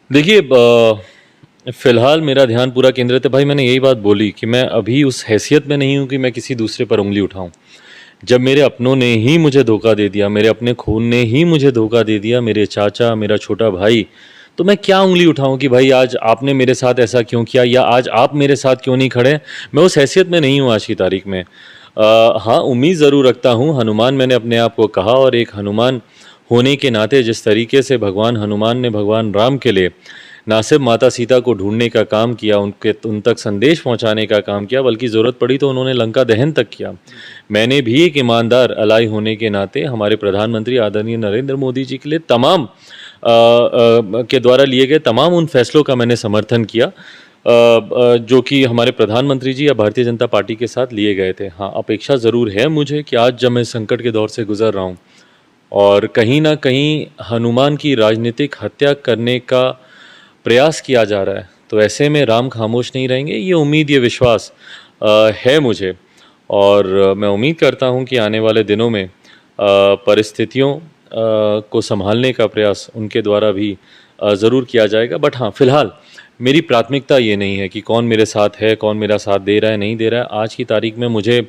देखिए फ़िलहाल मेरा ध्यान पूरा केंद्रित है। भाई मैंने यही बात बोली कि मैं अभी उस हैसियत में नहीं हूँ कि मैं किसी दूसरे पर उँगली उठाऊँ। जब मेरे अपनों ने ही मुझे धोखा दे दिया, मेरे अपने खून ने ही मुझे धोखा दे दिया, मेरे चाचा, मेरा छोटा भाई, तो मैं क्या उँगली उठाऊँ कि भाई आज आपने मेरे साथ ऐसा क्यों किया या आज आप मेरे साथ क्यों नहीं खड़े? मैं उस हैसियत में नहीं हूँ आज की तारीख में। हाँ, उम्मीद ज़रूर रखता हूँ, हनुमान मैंने अपने आप को कहा और एक हनुमान होने के नाते जिस तरीके से भगवान हनुमान ने भगवान राम के लिए ना सिर्फ माता सीता को ढूंढने का काम किया, उन तक संदेश पहुंचाने का काम किया, बल्कि ज़रूरत पड़ी तो उन्होंने लंका दहन तक किया। मैंने भी एक ईमानदार अलाई होने के नाते हमारे प्रधानमंत्री आदरणीय नरेंद्र मोदी जी के लिए के द्वारा लिए गए तमाम उन फैसलों का मैंने समर्थन किया जो कि हमारे प्रधानमंत्री जी या भारतीय जनता पार्टी के साथ लिए गए थे। हाँ, अपेक्षा ज़रूर है मुझे कि आज जब मैं संकट के दौर से गुजर रहा हूँ और कहीं न कहीं हनुमान की राजनीतिक हत्या करने का प्रयास किया जा रहा है, तो ऐसे में राम खामोश नहीं रहेंगे। ये उम्मीद, ये विश्वास है मुझे और मैं उम्मीद करता हूँ कि आने वाले दिनों में परिस्थितियों को सँभालने का प्रयास उनके द्वारा भी ज़रूर किया जाएगा। बट हाँ, फ़िलहाल मेरी प्राथमिकता ये नहीं है कि कौन मेरे साथ है, कौन मेरा साथ दे रहा है, नहीं दे रहा है। आज की तारीख में मुझे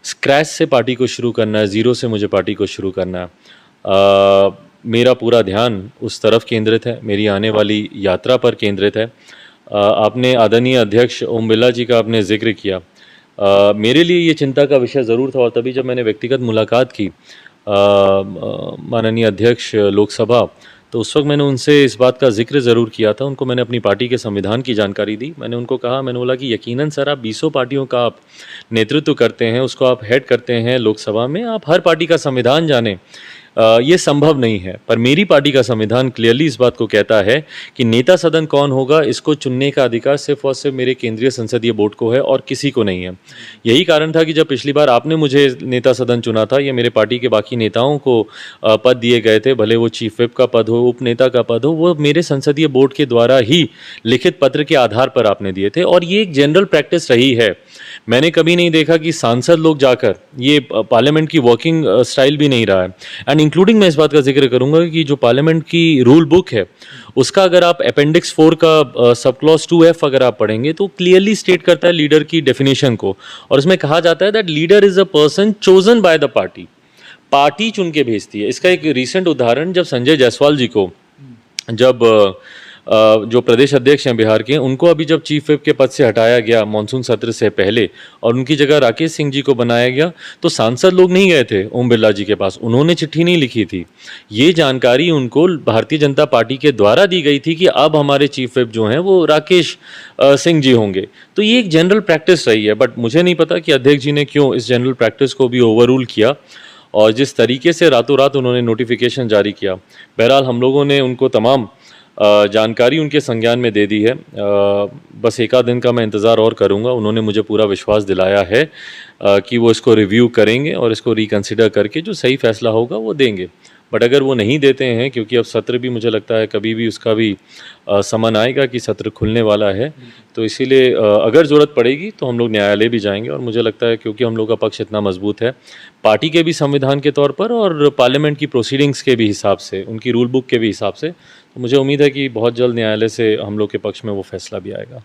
स्क्रैच से पार्टी को शुरू करना है, ज़ीरो से मुझे पार्टी को शुरू करना है। मेरा पूरा ध्यान उस तरफ केंद्रित है, मेरी आने वाली यात्रा पर केंद्रित है। आपने आदरणीय अध्यक्ष ओम बिरला जी का आपने ज़िक्र किया। मेरे लिए ये चिंता का विषय ज़रूर था और तभी जब मैंने व्यक्तिगत मुलाकात की माननीय अध्यक्ष लोकसभा, तो उस वक़्त मैंने उनसे इस बात का ज़िक्र ज़रूर किया था। उनको मैंने अपनी पार्टी के संविधान की जानकारी दी। मैंने उनको कहा, मैंने बोला कि यकीनन सर आप बीसों पार्टियों का आप नेतृत्व करते हैं, उसको आप हेड करते हैं लोकसभा में, आप हर पार्टी का संविधान जानें। ये संभव नहीं है, पर मेरी पार्टी का संविधान क्लियरली इस बात को कहता है कि नेता सदन कौन होगा, इसको चुनने का अधिकार सिर्फ़ और सिर्फ मेरे केंद्रीय संसदीय बोर्ड को है और किसी को नहीं है। यही कारण था कि जब पिछली बार आपने मुझे नेता सदन चुना था या मेरे पार्टी के बाकी नेताओं को पद दिए गए थे, भले वो चीफ व्हिप का पद हो, उपनेता का पद हो, वो मेरे संसदीय बोर्ड के द्वारा ही लिखित पत्र के आधार पर आपने दिए थे और ये एक जनरल प्रैक्टिस रही है। मैंने कभी नहीं देखा कि सांसद लोग जाकर, ये पार्लियामेंट की वर्किंग स्टाइल भी नहीं रहा है। एंड इंक्लूडिंग मैं इस बात का जिक्र करूंगा कि जो पार्लियामेंट की रूल बुक है, उसका अगर आप अपेंडिक्स 4 का सब क्लॉज 2F अगर आप पढ़ेंगे तो क्लियरली स्टेट करता है लीडर की डेफिनेशन को और उसमें कहा जाता है that leader is a person chosen by the party. Party चुन के भेजती है। इसका एक रिसेंट उदाहरण, जब संजय जायसवाल जी को जब जो प्रदेश अध्यक्ष हैं बिहार के, उनको अभी जब चीफ व्हिप के पद से हटाया गया मानसून सत्र से पहले और उनकी जगह राकेश सिंह जी को बनाया गया, तो सांसद लोग नहीं गए थे ओम बिरला जी के पास, उन्होंने चिट्ठी नहीं लिखी थी। ये जानकारी उनको भारतीय जनता पार्टी के द्वारा दी गई थी कि अब हमारे चीफ व्हिप जो हैं वो राकेश सिंह जी होंगे। तो ये एक जनरल प्रैक्टिस रही है, बट मुझे नहीं पता कि अध्यक्ष जी ने क्यों इस जनरल प्रैक्टिस को भी ओवररूल किया और जिस तरीके से रातों रात उन्होंने नोटिफिकेशन जारी किया। बहरहाल हम लोगों ने उनको तमाम जानकारी उनके संज्ञान में दे दी है। बस एक आध दिन का मैं इंतज़ार और करूंगा। उन्होंने मुझे पूरा विश्वास दिलाया है कि वो इसको रिव्यू करेंगे और इसको रिकंसिडर करके जो सही फैसला होगा वो देंगे। बट अगर वो नहीं देते हैं, क्योंकि अब सत्र भी मुझे लगता है कभी भी उसका भी समय आएगा कि सत्र खुलने वाला है, तो इसीलिए अगर ज़रूरत पड़ेगी तो हम लोग न्यायालय भी जाएंगे और मुझे लगता है क्योंकि हम लोग का पक्ष इतना मजबूत है पार्टी के भी संविधान के तौर पर और पार्लियामेंट की प्रोसीडिंग्स के भी हिसाब से, उनकी रूल बुक के भी हिसाब से, तो मुझे उम्मीद है कि बहुत जल्द न्यायालय से हम लोग के पक्ष में वो फैसला भी आएगा।